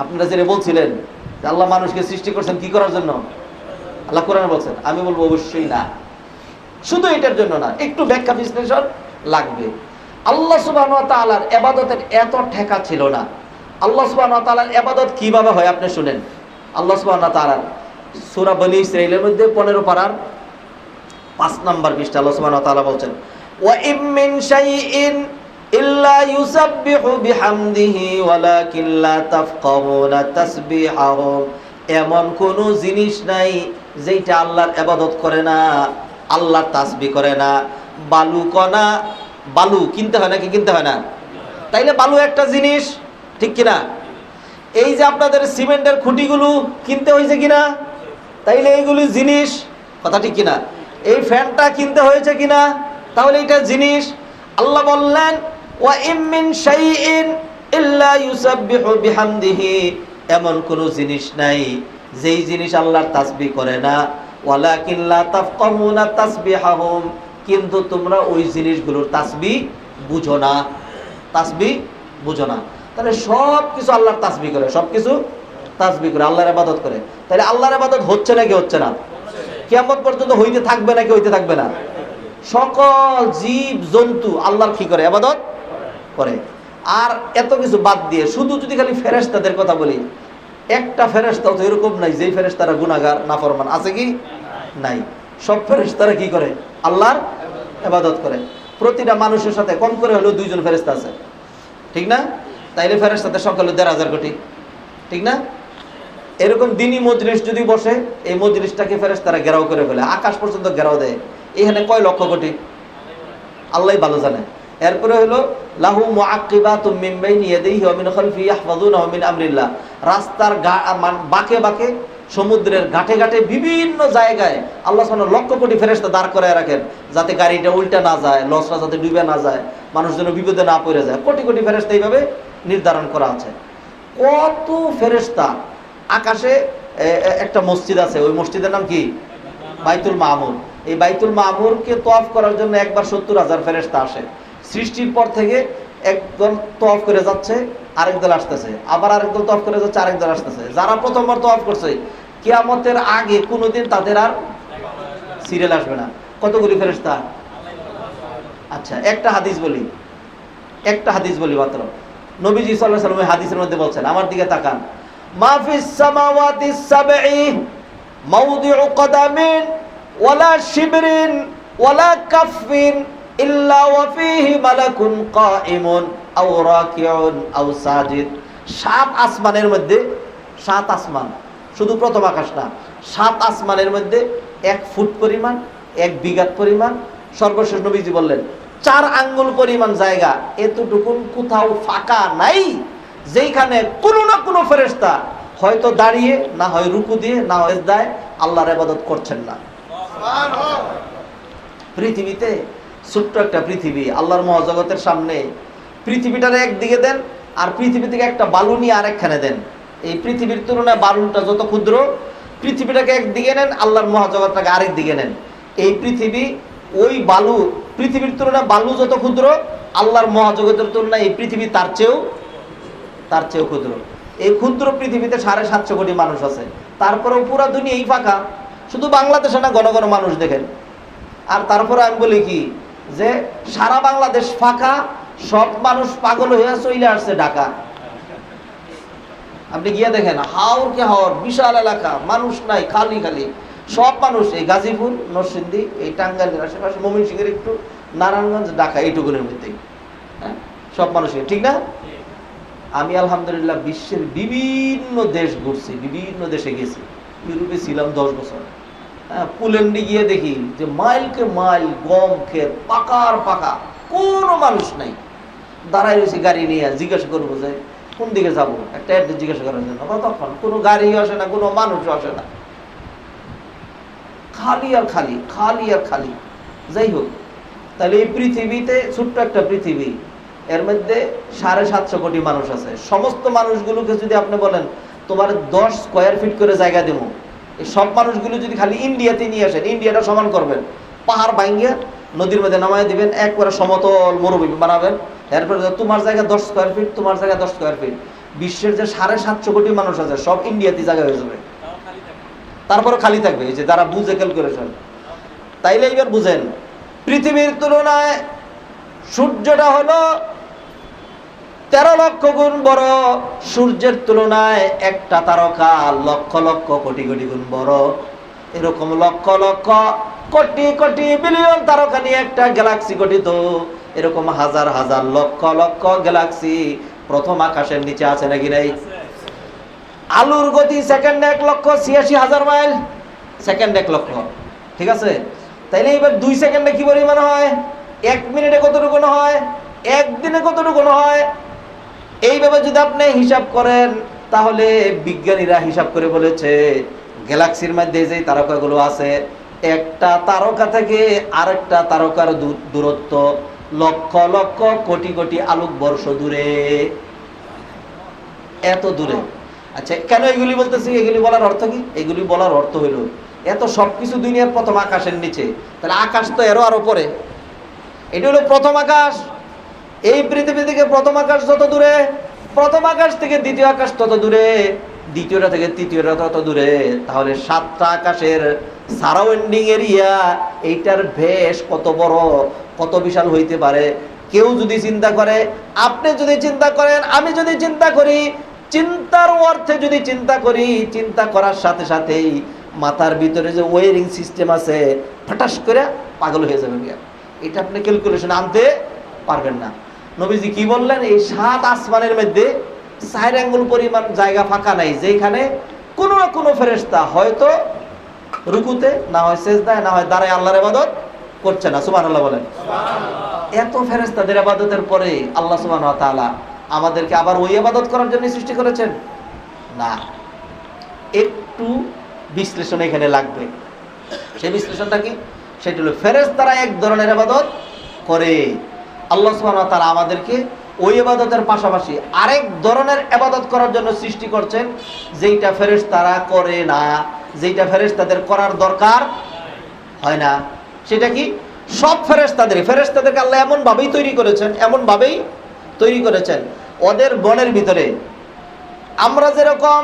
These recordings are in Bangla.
আপনারা যেটা বলছিলেন যে আল্লাহ মানুষকে সৃষ্টি করছেন কি করার জন্য, আল্লাহ কোরআনে বলছেন, আমি বলবো অবশ্যই না, শুধু এটার জন্য না, একটু ব্যাখ্যা বিশ্লেষণ লাগবে। আল্লাহ সুবহানাহু ওয়া তাআলার ইবাদতের এত ঠেকা ছিল না। আল্লাহ সুবহানাহু ওয়া তাআলার ইবাদত কিভাবে হয় আপনি শুনেন। আল্লাহ সুবহানাহু ওয়া তাআলার সূরা বনী ইসরাঈলের মধ্যে 15 পারার 5 নম্বর পৃষ্ঠা আল্লাহ সুবহানাহু ওয়া তাআলা বলেন, ওয়া ইম মিন শাইইন ইল্লা ইউসাব্বিহু বিহামদিহি ওয়ালাকিন লা তাফকাহুনা তাসবিহাহুম। এমন কোন জিনিস নাই যেটা আল্লাহর ইবাদত করে না, আল্লাহর তাসবিহ করে না। বালু কিনতে হয় নাকি কিনতে হয় না? তাইলে বালু একটা জিনিস, ঠিক কিনা? এই যে আপনাদের সিমেন্টের খুঁটিগুলো কিনতে হয়েছে কিনা, তাইলে এইগুলি জিনিস, কথা ঠিক কিনা? এই ফ্যানটা কিনতে হয়েছে কিনা, তাহলে এটা জিনিস। আল্লাহ বললেন ওয়া ইম মিন শাইইন ইল্লা ইউসাব্বিহু বিহামদিহি, এমন কোন জিনিস নাই যেই জিনিস আল্লাহর তাসবিহ করে না। ওয়ালাকিন লা তাফকাহুনা তাসবিহাহুম, কিন্তু তোমরা ওই জিনিসগুলোর তাসবিহ বুঝো না, তাসবিহ বুঝো না। তাহলে সব কিছু আল্লাহর তাসবিহ করে, সব কিছু তাসবিহ করে, আল্লাহর ইবাদত করে। তাহলে আল্লাহর ইবাদত হচ্ছে নাকি হচ্ছে না? কিয়ামত পর্যন্ত হইতে থাকবে নাকি হইতে থাকবে না? সকল জীব জন্তু আল্লাহর কি করে? ইবাদত করে। আর এত কিছু বাদ দিয়ে শুধু যদি খালি ফেরেশতাদের কথা বলি, একটা ফেরেশতাও তো এরকম নাই যেই ফেরেশতারা গুনাহগার নাফরমান, আছে কি? নাই। সব ফেরেশতারা কি করে? আল্লাহর ইবাদত করে। প্রতিটা মানুষের সাথে কম করে হলেও 2 জন ফেরেশতা আছে, ঠিক না? তাইলে ফেরেশতাদের সংখ্যা হলো 1,500 কোটি, ঠিক না? এরকম দিনী মজলিস যদি বসে, এই মজলিসটাকে ফেরেশতারা ঘেরাও করে ফেলে, আকাশ পর্যন্ত ঘেরাও দেয়। এখানে কয় লক্ষ কোটি আল্লাহই ভালো জানে। এরপরে হলো লাহু মুআক্কিবাতুম মিন বাইনি ইয়াদাইহি ওয়া মিন খালফিহি ইয়াহফাযুনাহু মিন আমরিল্লাহ। রাস্তার বাঁকে বাঁকে, সমুদ্রের ঘাটে ঘাটে, বিভিন্ন জায়গায় আল্লাহ সুবহানাহু লক্ষ কোটি ফেরেশতা দাঁড় করায় রাখেন, যাতে গাড়িটা উল্টা না যায়, লঞ্চটা যাতে ডুবে না যায়, মানুষ যেন বিপদে না পড়ে যায়। কোটি কোটি ফেরেশতা এইভাবে নির্ধারণ করা আছে। কত ফেরেশতা! আকাশে একটা মসজিদ আছে, ওই মসজিদের নাম কি? বাইতুল মামুর। এই বাইতুল মামুরকে তওয়াফ করার জন্য একবার 70,000 ফেরেশতা আসে। সৃষ্টির পর থেকে একদল তওয়াফ করে যাচ্ছে, আরেক দল আসতেছে, আবার আরেক দল তওয়াফ করে যাচ্ছে, আরেক দল আসতেছে। যারা প্রথমবার তওয়াফ করছে, কিয়ামতের আগে কোনোদিন তাদের আর সিরিয়াল আসবে না। কতগুলি ফেরেশতা? আচ্ছা, একটা হাদিস বলি মাত্র। নবীজি সাল্লাল্লাহু আলাইহি ওয়াসাল্লাম হাদিসের মধ্যে বলছেন, আমার দিকে তাকান, মা ফিস সামাওয়াতিস সাবঈ মাওদিউ কদামিন ওয়ালা শিবরিন ওয়ালা কাফিন ইল্লা ওয়া ফীহি মালাকুন কাঈমুন আও রাকিউন আও সাজিদ। 7 আসমানের মধ্যে, 7 আসমান, শুধু প্রথম আকাশ না, 7 আসমানের মধ্যে 1 ফুট পরিমাণ, 1 বিঘাত পরিমাণ, সর্বশেষ নবীজি বললেন 4 আঙ্গুল পরিমাণ জায়গা, এতটুকুন কোথাও ফাঁকা নাই যেখানে কোনো না কোনো ফেরেশতা হয়তো দাঁড়িয়ে, না হয় রুকু দিয়ে, না হয় সিজদায় আল্লাহর ইবাদত করছেন না। সুবহানাল্লাহ। পৃথিবীতে ছোট্ট একটা পৃথিবী, আল্লাহর মহাজগতের সামনে পৃথিবীটারে একদিকে দেন, আর পৃথিবী থেকে একটা বালু নিয়ে আরেকখানে দেন। এই পৃথিবীর তুলনায় বালুটা যত ক্ষুদ্র, পৃথিবীটাকে একদিকে নেন, আল্লাহর মহাজগৎটাকে আরেক দিকে নেন। এই পৃথিবী, ওই বালু, পৃথিবীর তুলনায় বালু যত ক্ষুদ্র, আল্লাহর মহাজগতের তুলনায় এই পৃথিবী তার চেয়েও ক্ষুদ্র। এই ক্ষুদ্র পৃথিবীতে 750 কোটি মানুষ আছে, তারপরেও পুরা দুনিয়াই ফাঁকা। শুধু বাংলাদেশে না, ঘন ঘন মানুষ দেখেন। আর তারপরে আমি বলি কি, যে সারা বাংলাদেশ ফাঁকা, সব মানুষ পাগল হয়ে চলে আসছে ঢাকা। আপনি গিয়ে দেখেন, হাওরকে হাওর, বিশাল এলাকা, মানুষ নাই, খালি খালি সব মানুষ। এই গাজীপুর, নরসিংদী, এই টাঙ্গাইলের আশেপাশে, ময়মনসিংহের একটু, নারায়ণগঞ্জ, ঢাকা, এইটুকুনের মধ্যেই সব মানুষ, ঠিক না? আমি আলহামদুলিল্লাহ বিশ্বের বিভিন্ন দেশ ঘুরছি, বিভিন্ন দেশে গেছি। ইউরোপে ছিলাম 10 বছর। পোল্যান্ডে গিয়ে দেখি যে মাইলকে মাইল গম ক্ষেত, পাকার পাকা, কোনো মানুষ নাই। দাঁড়াই রয়েছি গাড়ি নিয়ে, জিজ্ঞাসা করবো যে কোন দিকে যাবো, একটা অ্যাড্রেস জিজ্ঞাসা করার জন্য, তখন কোনো গাড়ি আসে না, কোনো মানুষ আসে না, খালি আর খালি, খালি আর খালি। যাই হোক, তাহলে এই পৃথিবীতে ছোট্ট একটা পৃথিবী, এর মধ্যে 750 কোটি মানুষ আছে। সমস্ত মানুষগুলোকে যদি আপনি বলেন তোমার 10 স্কয়ার ফিট করে জায়গা দেবো, এই সব মানুষগুলো যদি খালি ইন্ডিয়াতে নিয়ে আসেন, ইন্ডিয়াটা সমান করবেন, পাহাড় ভাঙ্গিয়ে নদীর মধ্যে নামাই দিবেন, একবারে সমতল মরুভূমি বানাবেন, এরপরে তোমার জায়গা 10 স্কয়ার ফিট, তোমার জায়গা 10 স্কয়ার ফিট, বিশ্বের যে 750 কোটি মানুষ আছে সব ইন্ডিয়াতে জায়গা হয়ে যাবে, তারপরে খালি থাকবে। এই যে যারা বুঝে ক্যালকুলেশন, তাইলে এবার বুঝেন পৃথিবীর তুলনায় সূর্যটা হলো 13 লক্ষ গুণ বড়, সূর্যের তুলনায় একটা তারকা লক্ষ লক্ষ কোটি কোটি গুণ বড়। এরকম লক্ষ লক্ষ কোটি কোটি বিলিয়ন তারকা নিয়ে একটা গ্যালাক্সি গঠিত। এরকম হাজার হাজার লক্ষ লক্ষ গ্যালাক্সি প্রথম আকাশের নিচে আছে নাকি নাই? আলুর গতি সেকেন্ডে 1,86,000 মাইল, সেকেন্ডে 1 লক্ষ, ঠিক আছে? তাইলে এবার 2 সেকেন্ডে কি পরিমাণ হয়, 1 মিনিটে কতটুকু হয়, 1 দিনে কতটুকু হয়? এইভাবে যদি আপনি হিসাব করেন তাহলে বিজ্ঞানীরা হিসাব করে বলেছে গ্যালাক্সির মধ্যে যে তারকাগুলো আছে, একটা তারকা থেকে আরেকটা তারকার দূরত্ব লক্ষ লক্ষ কোটি কোটি আলোক বর্ষ দূরে, এত দূরে। আচ্ছা, কেন এগুলি বলতেছি? এগুলি বলার অর্থ কি? এগুলি বলার অর্থ হইল এত সবকিছু দুনিয়ার প্রথম আকাশের নিচে, তাহলে আকাশ তো আরো পরে। এটা হলো প্রথম আকাশ। এই পৃথিবী থেকে প্রথম আকাশ যত দূরে, প্রথম আকাশ থেকে দ্বিতীয় আকাশ তত দূরে, দ্বিতীয়টা থেকে তৃতীয়টা তত দূরে। তাহলে 7টা আকাশের সারাউন্ডিং এরিয়া, এইটার ভেস কত বড়, কত বিশাল হইতে পারে? কেউ যদি চিন্তা করে, আপনি যদি চিন্তা করেন, আমি যদি চিন্তা করি, চিন্তার অর্থে যদি চিন্তা করি, চিন্তা করার সাথে সাথেই মাথার ভিতরে যে ওয়ারিং সিস্টেম আছে ফাটাস করে পাগল হয়ে যাবে। এটা আপনি ক্যালকুলেশন আনতে পারবেন না। নবীজি কি বললেন? এই 7 আসমানের মধ্যে 4 আঙ্গুল পরিমাণ জায়গা ফাঁকা নাই যেখানে কোনো না কোনো ফেরেশতা হয়তো রুকুতে, না হয় সেজদায়, না হয় দাঁড়ায় আল্লাহর ইবাদত করছে না। সুবহানাল্লাহ বলেন। এত ফেরেশতাদের ইবাদতের পরে আল্লাহ সুবহানাহু ওয়া তাআলা আমাদেরকে আবার ওই ইবাদত করার জন্য সৃষ্টি করেছেন না। একটু বিশ্লেষণ এখানে লাগবে। সেই বিশ্লেষণটা কি? সেটা হলো ফেরেশতারা এক ধরনের ইবাদত করে, আল্লাহ সুবহানাহু ওয়া তাআলা আমাদেরকে ওই ইবাদতের পাশাপাশি আরেক ধরনের ইবাদত করার জন্য সৃষ্টি করছেন, যেটা ফেরেশতারা করে না, যেটা ফেরেশতাদের করার দরকার হয় না। সেটা কি? সব ফেরেশতাদেরকে আল্লাহ এমন ভাবেই তৈরি করেছেন ওদের বনের ভিতরে আমরা যেরকম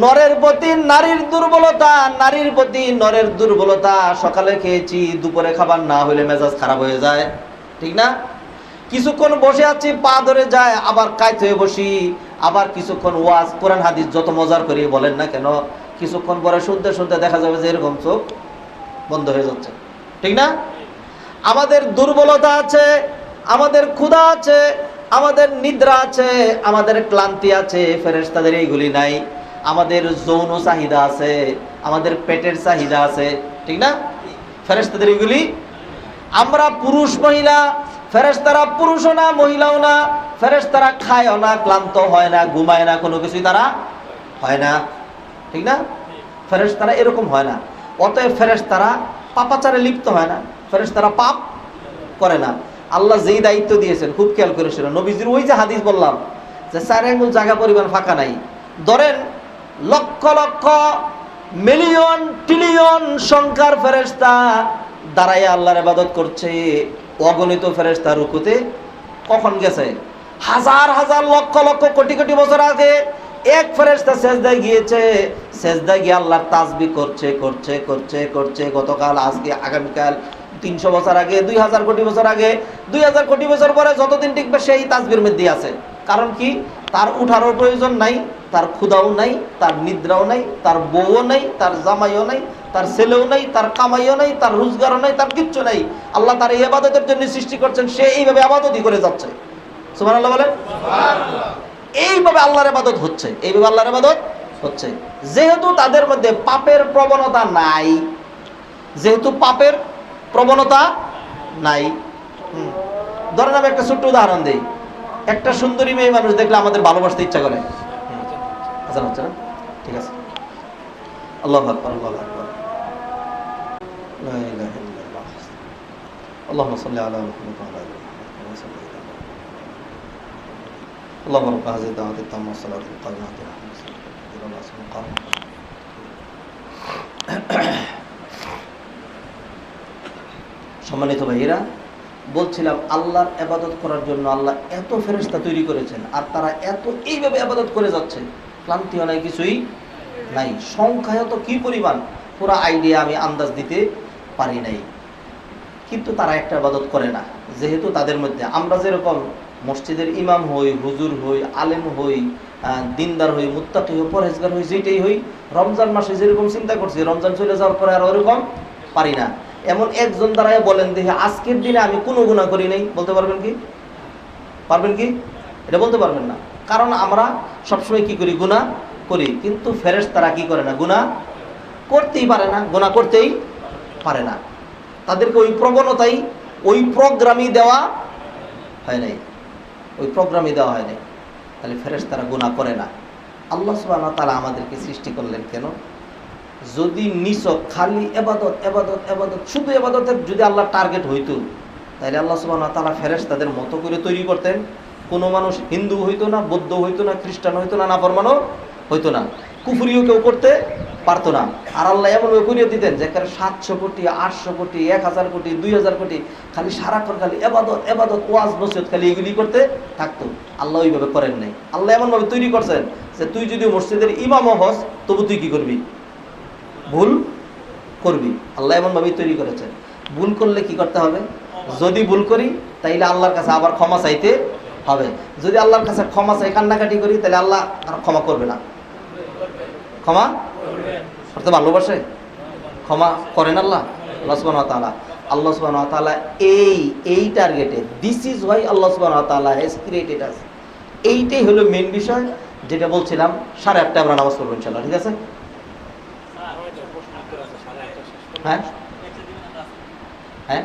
নরের প্রতি নারীর দুর্বলতা, নারীর প্রতি নরের দুর্বলতা, সকালে খেয়েছি দুপুরে খাবার না হলে মেজাজ খারাপ হয়ে যায়, ঠিক না? কিছুক্ষণ বসে আছি পা ধরে যায়, আবার কাইত হয়ে বসি, আবার কিছুক্ষণ ওয়াজ কোরআন হাদিস যত মজার করে বলেন না কেন, কিছুক্ষণ পরে শুনতে শুনতে দেখা যাবে যে এরকম চোখ বন্ধ হয়ে যাচ্ছে, ঠিক না? আমাদের দুর্বলতা আছে, আমাদের ক্ষুধা আছে, আমাদের নিদ্রা আছে, আমাদের ক্লান্তি আছে, ফেরেশতাদের এইগুলি নাই। আমাদের যৌন চাহিদা আছে, আমাদের পেটের চাহিদা আছে, ঠিক না? ফেরেশতাদের এইগুলি। আমরা পুরুষ মহিলা, ফেরেশতারা পুরুষও না মহিলাও না, ফেরেশতারা খায়ও না, ক্লান্ত হয় না, ঘুমায় না, কোনো কিছুই তারা হয় না, ঠিক না? ফেরেশতারা এরকম হয় না। অতএব ফেরেশতারা পাপাচারে লিপ্ত হয় না, ফেরেশতারা পাপ করে না। আল্লাহ যেই দায়িত্ব দিয়েছেন খুব খেয়াল করে শুনুন। নবীজির ওই যে হাদিস বললাম যে 4 আঙ্গুল জায়গা পরিমাণ ফাঁকা নাই, ধরেন লক্ষ লক্ষ মিলিয়ন ট্রিলিয়ন সংখ্যার ফেরেশতা দাঁড়াইয়া আল্লাহর ইবাদত করছে, অগণিত ফেরেশতা রুকুতে কখন গেছে? হাজার হাজার লক্ষ লক্ষ কোটি কোটি বছর আগে এক ফেরেশতা সেজদায় গিয়েছে, সেজদায় গিয়ে আল্লাহর তাসবিহ করছে গতকাল, আজকে, আগামীকাল, 300 বছর আগে, 2000 কোটি বছর আগে, 2000 কোটি বছর পরে যতদিন টিকবে সেই তাসবিহের মধ্যে আছে। কারণ কি? তার উঠারও প্রয়োজন নাই, তার ক্ষুধাও নাই, তার নিদ্রাও নাই, তার বউও নাই, তার জামাইও নাই, তার ছেলেও নাই, তার কামাইও নাই, তার রোজগারও নাই, তার কিচ্ছু নাই। আল্লাহ তার এই ইবাদতের জন্য সৃষ্টি করছেন, সে এইভাবে ইবাদতই করে যাচ্ছে। সুবহানাল্লাহ বলেন। এইভাবে আল্লাহর ইবাদত হচ্ছে, এইভাবে আল্লাহর ইবাদত হচ্ছে। যেহেতু তাদের মধ্যে পাপের প্রবণতা নাই, ধরেন আমি একটা ছোট্ট উদাহরণ দিই। একটা সুন্দরী মেয়ে মানুষ দেখলে আমাদের ভালোবাসতে ইচ্ছা করে, আচ্ছা হচ্ছে না? ঠিক আছে, আল্লাহু আকবার, আল্লাহু আকবার, লা ইলাহা ইল্লাল্লাহ, আল্লাহুম্মা সাল্লি আলা মুহাম্মাদ ওয়া আলা আলি মুহাম্মাদ, আল্লাহুম্মা রাব্বা হাযিহি দাওয়াতি তাম্মা ওয়াস সালাতিল কায়িমাতি সম্মানিত ভাইয়েরা, বলছিলাম আল্লাহর ইবাদত করার জন্য আল্লাহ এত ফেরেশতা তৈরি করেছেন, আর তারা এত এইভাবে ইবাদত করে যাচ্ছে, ক্লান্তিও নাই, কিছুই নাই। সংখ্যায় তো কি পরিমাণ, পুরো আইডিয়া আমি আন্দাজ দিতে পারি নাই। কিন্তু তারা একটা ইবাদত করে না, যেহেতু তাদের মধ্যে আমরা যেরকম মসজিদের ইমাম হই, হুজুর হই, আলেম হই, দিনদার হই, মুত্তাকি হই, পরহেজগার হই, যেটাই হই, রমজান মাসে যেরকম চিন্তা করছি রমজান চলে যাওয়ার পরে আর ওরকম পারি না। এমন একজন দ্বারাই বলেন দেখে আজকের দিনে আমি কোনো গুনাহ করি নাই, বলতে পারবেন কি? পারবেন কি? এটা বলতে পারবেন না। কারণ আমরা সবসময় কি করি? গুনাহ করি। কিন্তু ফেরেশতারা কি করে না? গুনাহ করতেই পারে না, গুনাহ করতেই পারে না। তাদেরকে ওই প্রবণতাই, ওই প্রোগ্রামই দেওয়া হয় নাই, ওই প্রোগ্রামই দেওয়া হয় নাই। তাহলে ফেরেশতারা গুনাহ করে না। আল্লাহ সুবহানাহু ওয়া তাআলা আমাদেরকে সৃষ্টি করলেন কেন? যদি নিছক খালি ইবাদত ইবাদত ইবাদত, শুধু ইবাদতের যদি আল্লাহর টার্গেট হইতো, তাহলে আল্লাহ সুবহানাহু ওয়া তাআলা ফেরেশতাদের মতো করে তৈরি করতেন। কোনো মানুষ হিন্দু হইতো না, বৌদ্ধ হইতো না, খ্রিস্টান হইতো না, নাফরমানও হইতো না, কুফরিও কেউ করতে পারতো না। আর আল্লাহ এমনভাবে করিয়ে দিতেন যে 700 কোটি, 800 কোটি, 1000 কোটি, 2000 কোটি খালি সারাক্ষণ খালি ইবাদত ইবাদত, ওয়াজ নসিহত খালি এগুলি করতে থাকতো। আল্লাহ ওইভাবে করেন নাই। আল্লাহ এমনভাবে তৈরি করছেন যে তুই যদি মসজিদের ইমামও হস, তবু তুই কি করবি? ভুল করবি। আল্লাহ এমনভাবেই তৈরি করেছেন। ভুল করলে কি করতে হবে? যদি ভুল করি তাইলে আল্লাহর কাছে আবার ক্ষমা চাইতে হবে। যদি আল্লাহর কাছে ক্ষমা চাই কান্নাকাটি করি, তাহলে আল্লাহ আর ক্ষমা করবে না। ক্ষমা করতে ভালোবাসে, ক্ষমা করেন আল্লাহ। আল্লাহ সুবহানাহু ওয়া তাআলা, আল্লাহ সুবহানাহু ওয়া তাআলা এই টার্গেটে, দিস ইজ ওয়াই আল্লাহ সুবহানাহু ওয়া তাআলা হ্যাজ ক্রিয়েটেড আস। এইটাই হলো মেইন বিষয়, যেটা বলছিলাম। 8:30 আমরা নামাজ পড়বো ইনশাআল্লাহ, ঠিক আছে? হ্যাঁ হ্যাঁ